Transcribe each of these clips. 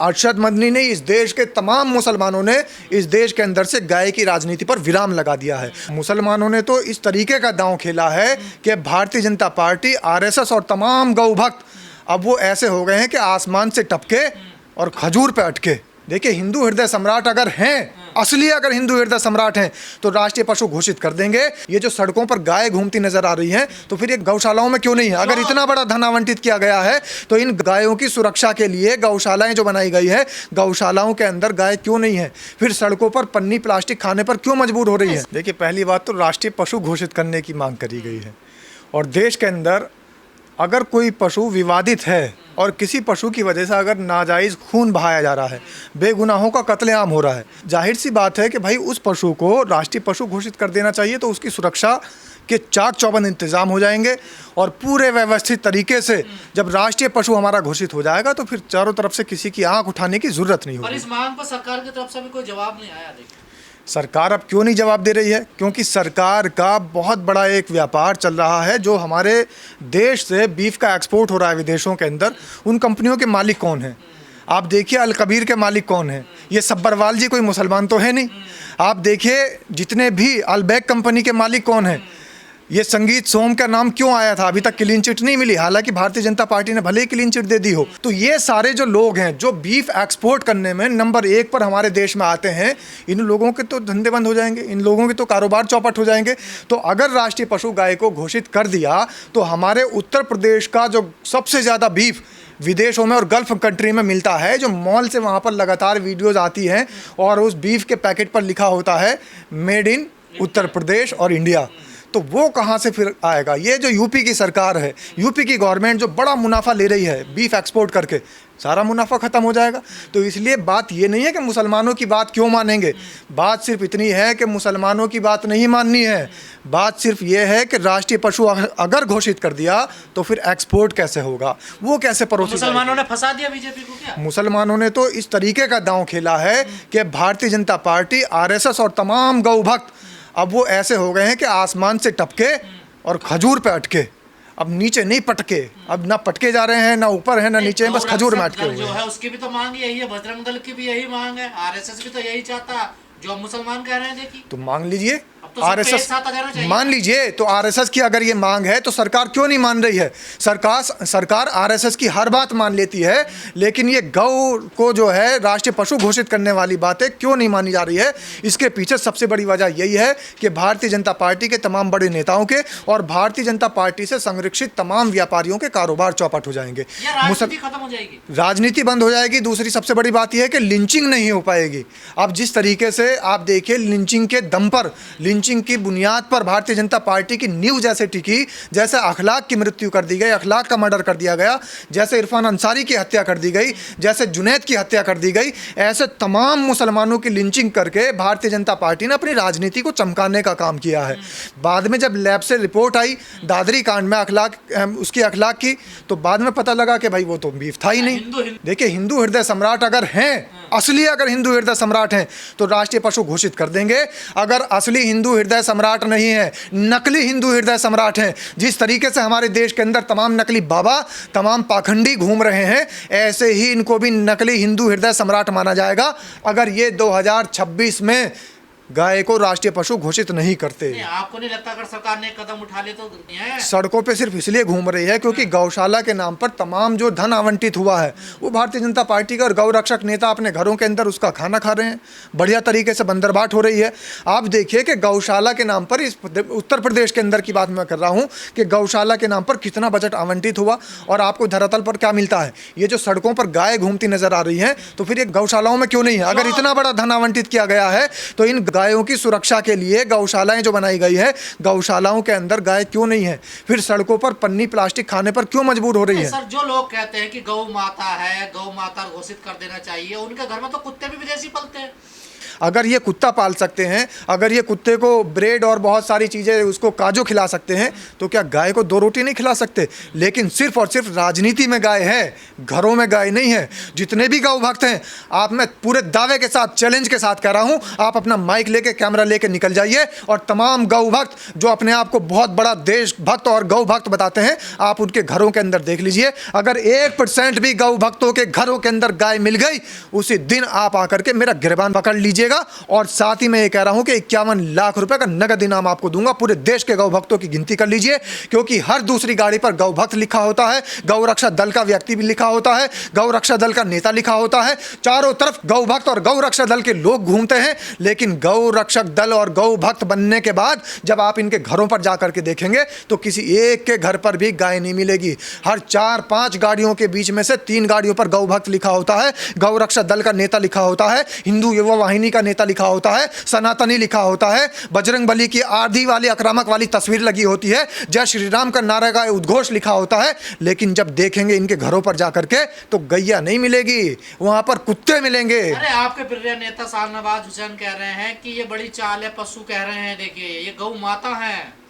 अरशद मदनी ने इस देश के तमाम मुसलमानों ने इस देश के अंदर से गाय की राजनीति पर विराम लगा दिया है। मुसलमानों ने तो इस तरीके का दांव खेला है कि भारतीय जनता पार्टी, आरएसएस और तमाम गौ भक्त अब वो ऐसे हो गए हैं कि आसमान से टपके और खजूर पे अटके। देखिए, हिंदू हृदय सम्राट अगर हैं, असली अगर हिंदू हृदय सम्राट हैं, तो राष्ट्रीय पशु घोषित कर देंगे। ये जो सड़कों पर गाय घूमती नजर आ रही हैं, तो फिर ये गौशालाओं में क्यों नहीं है? अगर इतना बड़ा धन आवंटित किया गया है तो इन गायों की सुरक्षा के लिए गौशालाएं जो बनाई गई है, गौशालाओं के अंदर गाय क्यों नहीं है? फिर सड़कों पर पन्नी प्लास्टिक खाने पर क्यों मजबूर हो रही है? देखिए, पहली बात तो राष्ट्रीय पशु घोषित करने की मांग करी गई है, और देश के अंदर अगर कोई पशु विवादित है और किसी पशु की वजह से अगर नाजायज़ खून बहाया जा रहा है, बेगुनाहों का कत्लेआम हो रहा है, जाहिर सी बात है कि भाई उस पशु को राष्ट्रीय पशु घोषित कर देना चाहिए। तो उसकी सुरक्षा के चाक चौबंद इंतजाम हो जाएंगे और पूरे व्यवस्थित तरीके से जब राष्ट्रीय पशु हमारा घोषित हो जाएगा तो फिर चारों तरफ से किसी की आंख उठाने की जरूरत नहीं होगी। और इस मांग पर सरकार की तरफ से भी कोई जवाब नहीं आया। देखिए, सरकार अब क्यों नहीं जवाब दे रही है? क्योंकि सरकार का बहुत बड़ा एक व्यापार चल रहा है। जो हमारे देश से बीफ का एक्सपोर्ट हो रहा है विदेशों के अंदर, उन कंपनियों के मालिक कौन हैं? आप देखिए, अल कबीर के मालिक कौन हैं? ये सब्बरवाल जी कोई मुसलमान तो है नहीं। आप देखिए, जितने भी अलबैक कंपनी के मालिक कौन हैं? ये संगीत सोम का नाम क्यों आया था? अभी तक क्लीन चिट नहीं मिली, हालांकि भारतीय जनता पार्टी ने भले ही क्लीन चिट दे दी हो। तो ये सारे जो लोग हैं जो बीफ एक्सपोर्ट करने में नंबर 1 पर हमारे देश में आते हैं, इन लोगों के तो धंधे बंद हो जाएंगे, इन लोगों के तो कारोबार चौपट हो जाएंगे। तो अगर राष्ट्रीय पशु गाय को घोषित कर दिया तो हमारे उत्तर प्रदेश का जो सबसे ज़्यादा बीफ विदेशों में और गल्फ कंट्री में मिलता है, जो मॉल से वहाँ पर लगातार वीडियोज़ आती हैं और उस बीफ के पैकेट पर लिखा होता है मेड इन उत्तर प्रदेश और इंडिया, तो वो कहाँ से फिर आएगा? ये जो यूपी की सरकार है, यूपी की गवर्नमेंट जो बड़ा मुनाफा ले रही है बीफ एक्सपोर्ट करके, सारा मुनाफा ख़त्म हो जाएगा। तो इसलिए बात ये नहीं है कि मुसलमानों की बात क्यों मानेंगे, बात सिर्फ इतनी है कि मुसलमानों की बात नहीं माननी है। बात सिर्फ ये है कि राष्ट्रीय पशु अगर घोषित कर दिया तो फिर एक्सपोर्ट कैसे होगा, वो कैसे परोसी? मुसलमानों ने फंसा दिया बीजेपी को क्या? मुसलमानों ने तो इस तरीके का दांव खेला है कि भारतीय जनता पार्टी, आरएसएस और तमाम गौ भक्त अब वो ऐसे हो गए हैं कि आसमान से टपके और खजूर पे अटके, अब नीचे नहीं पटके। अब ना पटके जा रहे हैं, ना ऊपर है ना नीचे, बस खजूर में अटके हुए जो हैं। है उसकी भी तो मांग यही है, बजरंग दल की भी यही मांग है, आरएसएस भी तो यही चाहता जो अब मुसलमान कह रहे हैं। देखिए, तो मांग लीजिए, तो सबको एक आरएसएस साथ आ जाना चाहिए। मान लीजिए। तो आरएसएस की अगर ये मांग है तो सरकार क्यों नहीं मान रही है? सरकार आरएसएस की हर बात मान लेती है, लेकिन ये गौ को जो है राष्ट्रीय पशु घोषित करने वाली बातें क्यों नहीं मानी जा रही है? इसके पीछे सबसे बड़ी वजह यही है कि भारतीय जनता पार्टी के तमाम बड़े नेताओं के और भारतीय जनता पार्टी से संरक्षित तमाम व्यापारियों के कारोबार चौपट हो जाएंगे, राजनीति खत्म हो जाएगी, राजनीति बंद हो जाएगी। दूसरी सबसे बड़ी बात यह है कि लिंचिंग नहीं हो पाएगी। अब जिस तरीके से आप देखिए, लिंचिंग के दम पर, लिंचिंग की बुनियाद पर भारतीय जनता पार्टी की नींव जैसे टिकी, जैसे अखलाक की मृत्यु कर दी गई, अखलाक का मर्डर कर दिया गया, जैसे इरफान अंसारी की हत्या कर दी गई, जैसे जुनैद की हत्या कर दी गई, ऐसे तमाम मुसलमानों की लिंचिंग करके भारतीय जनता पार्टी ने अपनी राजनीति को चमकाने का काम किया है। बाद में जब लैब से रिपोर्ट आई दादरी कांड में उसकी अखलाक की, तो बाद में पता लगा कि भाई वो तो बीफ था ही नहीं। देखिए, हिंदू हृदय सम्राट अगर हैं, असली अगर हिंदू हृदय सम्राट हैं, तो राष्ट्रीय पशु घोषित कर देंगे। अगर असली हिंदू हृदय सम्राट नहीं है, नकली हिंदू हृदय सम्राट हैं, जिस तरीके से हमारे देश के अंदर तमाम नकली बाबा, तमाम पाखंडी घूम रहे हैं, ऐसे ही इनको भी नकली हिंदू हृदय सम्राट माना जाएगा अगर ये 2026 में गाय को राष्ट्रीय पशु घोषित नहीं करते। आपको नहीं लगता अगर सरकार ने कदम उठा ले तो सड़कों पे सिर्फ इसलिए घूम रही है क्योंकि गौशाला के नाम पर तमाम जो धन आवंटित हुआ है वो भारतीय जनता पार्टी का, और गौ रक्षक नेता अपने घरों के अंदर उसका खाना खा रहे हैं, बढ़िया तरीके से बंदरबाट हो रही है। आप देखिए कि गौशाला के नाम पर, इस उत्तर प्रदेश के अंदर की बात मैं कर रहा हूँ, कि गौशाला के नाम पर कितना बजट आवंटित हुआ और आपको धरातल पर क्या मिलता है। ये जो सड़कों पर गाय घूमती नजर आ रही है, तो फिर ये गौशालाओं में क्यों नहीं है? अगर इतना बड़ा धन आवंटित किया गया है तो इन गायों की सुरक्षा के लिए गौशालाएं जो बनाई गई है, गौशालाओं के अंदर गाय क्यों नहीं है? फिर सड़कों पर पन्नी प्लास्टिक खाने पर क्यों मजबूर हो रही है? सर, जो लोग कहते हैं कि गौ माता है, गौ माता घोषित कर देना चाहिए, उनके घर में तो कुत्ते भी विदेशी पलते हैं। अगर ये कुत्ता पाल सकते हैं, अगर ये कुत्ते को ब्रेड और बहुत सारी चीज़ें उसको काजू खिला सकते हैं, तो क्या गाय को 2 रोटी नहीं खिला सकते? लेकिन सिर्फ और सिर्फ राजनीति में गाय है, घरों में गाय नहीं है। जितने भी गौ भक्त हैं, आप, मैं पूरे दावे के साथ, चैलेंज के साथ कह रहा हूँ, आप अपना माइक माइक लेके, कैमरा लेके निकल जाइए और तमाम गौ भक्त जो अपने आप को बहुत बड़ा देश भक्त और गौ भक्त बताते हैं, आप उनके घरों के अंदर देख लीजिए। अगर 1% भी गौ भक्तों के घरों के अंदर गाय मिल गई, उसी दिन आप आकर के मेरा गिरबान पकड़ लीजिएगा। और साथ ही मैं ये कह रहा हूं कि 51 लाख रुपए का नगद इनाम आपको दूंगा। पूरे देश के गौ भक्तों की गिनती कर लीजिए, क्योंकि हर दूसरी गाड़ी पर गौ भक्त लिखा होता है, गौ रक्षा दल का व्यक्ति भी लिखा होता है, गौ रक्षा दल का नेता लिखा होता है। चारों तरफ गौ भक्त और गौ रक्षा दल के लोग घूमते हैं, लेकिन गौ रक्षक दल और गौ भक्त बनने के बाद जब आप इनके घरों पर जाकर के देखेंगे तो किसी एक के घर पर भी गाय नहीं मिलेगी। हर 4-5 गाड़ियों के बीच में से 3 गाड़ियों पर गौ भक्त लिखा होता है, गौ रक्षा दल का नेता लिखा होता है, हिंदू युवा वाहिनी का नेता लिखा होता है, सनातनी लिखा होता है, बजरंग बली की आधी वाली आक्रामक वाली तस्वीर लगी होती है, जय श्री राम का नारा का उद्घोष लिखा होता है। लेकिन जब देखेंगे इनके घरों पर जाकर के तो गैया नहीं मिलेगी, वहां पर कुत्ते मिलेंगे। अरे आपके प्रिय नेता शाहनवाज हुसैन कह रहे हैं कि ये बड़ी चाल है, पशु कह रहे हैं, देखिए ये गौ माता है।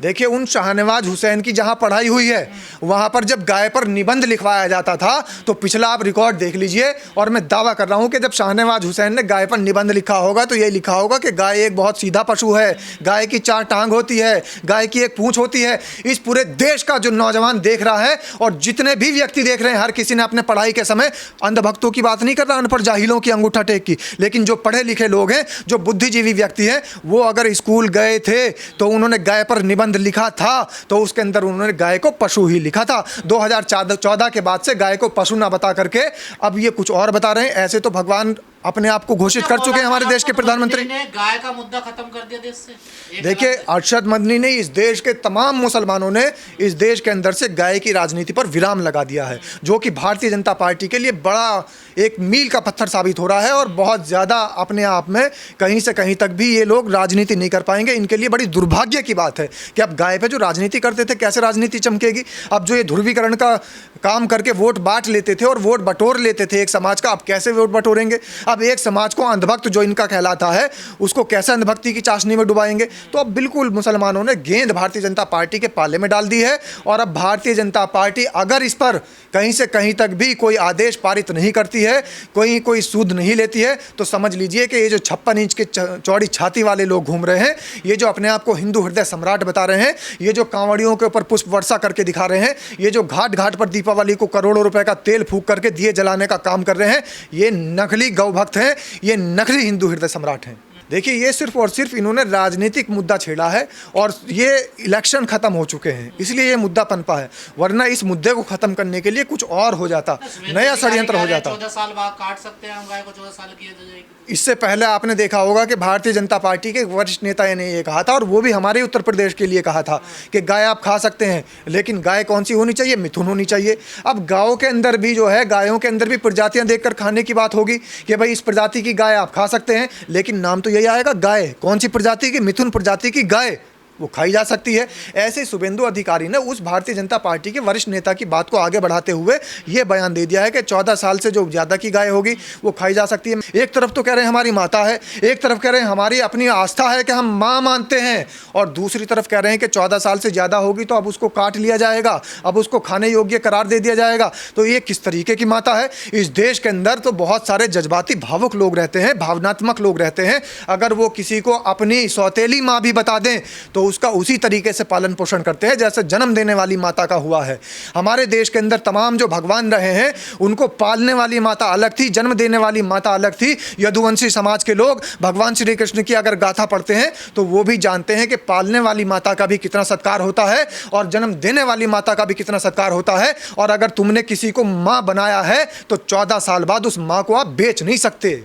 देखिए, उन शाहनवाज हुसैन की जहां पढ़ाई हुई है वहां पर जब गाय पर निबंध लिखवाया जाता था तो पिछला आप रिकॉर्ड देख लीजिए, और मैं दावा कर रहा हूं कि जब शाहनवाज हुसैन ने गाय पर निबंध लिखा होगा तो ये लिखा होगा कि गाय एक बहुत सीधा पशु है, गाय की 4 टांग होती है, गाय की एक पूंछ होती है। इस पूरे देश का जो नौजवान देख रहा है और जितने भी व्यक्ति देख रहे हैं, हर किसी ने अपने पढ़ाई के समय, अंधभक्तों की बात नहीं कर रहा, अनपढ़ जाहिलों की अंगूठा टेक की, लेकिन जो पढ़े लिखे लोग हैं, जो बुद्धिजीवी व्यक्ति हैं, वो अगर स्कूल गए थे तो उन्होंने गाय पर निबंध लिखा था तो उसके अंदर उन्होंने गाय को पशु ही लिखा था। 2014 के बाद से गाय को पशु ना बता करके अब ये कुछ और बता रहे हैं। ऐसे तो भगवान अपने आप को घोषित कर चुके हैं हमारे देश के प्रधानमंत्री ने गाय का मुद्दा खत्म कर दिया देश से। देखिए, अरशद मदनी ने, इस देश के तमाम मुसलमानों ने इस देश के अंदर से गाय की राजनीति पर विराम लगा दिया है, जो कि भारतीय जनता पार्टी के लिए बड़ा एक मील का पत्थर साबित हो रहा है। और बहुत ज़्यादा अपने आप में कहीं से कहीं तक भी ये लोग राजनीति नहीं कर पाएंगे। इनके लिए बड़ी दुर्भाग्य की बात है कि अब गाय पे जो राजनीति करते थे, कैसे राजनीति चमकेगी। अब जो ये ध्रुवीकरण का काम करके वोट बांट लेते थे और वोट बटोर लेते थे एक समाज का, अब कैसे वोट बटोरेंगे। अब एक समाज को अंधभक्त जो इनका कहलाता है उसको कैसे अंधभक्ति की चाशनी में डुबाएंगे। तो अब बिल्कुल मुसलमानों ने गेंद भारतीय जनता पार्टी के पाले में डाल दी है। और अब भारतीय जनता पार्टी अगर इस पर कहीं से कहीं तक भी कोई आदेश पारित नहीं करती है, कोई सूद नहीं लेती है, तो समझ लीजिए कि ये जो 56 इंच के चौड़ी छाती वाले लोग घूम रहे हैं, ये जो अपने आप को हिंदू हृदय सम्राट बता रहे हैं, ये जो कांवड़ियों के ऊपर पुष्प वर्षा करके दिखा रहे हैं, ये जो घाट घाट पर दीपावली को करोड़ों रुपए का तेल फूंक करके दिए जलाने का काम कर रहे हैं, ये नकली गौ भक्त हैं, ये नकली हिंदू हृदय सम्राट हैं। देखिए, ये सिर्फ और सिर्फ इन्होंने राजनीतिक मुद्दा छेड़ा है और ये इलेक्शन खत्म हो चुके हैं, इसलिए ये मुद्दा पनपा है। वरना इस मुद्दे को खत्म करने के लिए कुछ और हो जाता, नया षड्यंत्र हो जाता। 14 साल बाद काट सकते हैं हम गाय को, 14 साल की जाएगी। इससे पहले आपने देखा होगा कि भारतीय जनता पार्टी के वरिष्ठ नेता ने ये कहा था, और वो भी हमारे उत्तर प्रदेश के लिए कहा था कि गाय आप खा सकते हैं, लेकिन गाय कौन सी होनी चाहिए, मिथुन होनी चाहिए। अब गाँव के अंदर भी जो है, गायों के अंदर भी प्रजातियां देखकर खाने की बात होगी कि भाई इस प्रजाति की गाय आप खा सकते हैं, लेकिन नाम तो यही आएगा गाय। कौन सी प्रजाति की, मिथुन प्रजाति की गाय, वो खाई जा सकती है। ऐसे शुभेंदु अधिकारी ने उस भारतीय जनता पार्टी के वरिष्ठ नेता की बात को आगे बढ़ाते हुए ये बयान दे दिया है कि 14 साल से जो ज़्यादा की गाय होगी वो खाई जा सकती है। एक तरफ तो कह रहे हैं हमारी माता है, एक तरफ कह रहे हैं हमारी अपनी आस्था है कि हम माँ मानते हैं, और दूसरी तरफ कह रहे हैं कि 14 साल से ज़्यादा होगी तो अब उसको काट लिया जाएगा, अब उसको खाने योग्य करार दे दिया जाएगा। तो ये किस तरीके की माता है। इस देश के अंदर तो बहुत सारे जज्बाती भावुक लोग रहते हैं, भावनात्मक लोग रहते हैं। अगर वो किसी को अपनी सौतेली माँ भी बता दें तो उसका उसी तरीके से पालन पोषण करते हैं जैसे जन्म देने वाली माता का हुआ है। हमारे देश के अंदर तमाम जो भगवान रहे हैं उनको पालने वाली माता अलग थी, जन्म देने वाली माता अलग थी। यदुवंशी समाज के लोग भगवान श्री कृष्ण की अगर गाथा पढ़ते हैं तो वो भी जानते हैं कि पालने वाली माता का भी कितना सत्कार होता है और जन्म देने वाली माता का भी कितना सत्कार होता है। और अगर तुमने किसी को माँ बनाया है तो 14 साल बाद उस माँ को आप बेच नहीं सकते।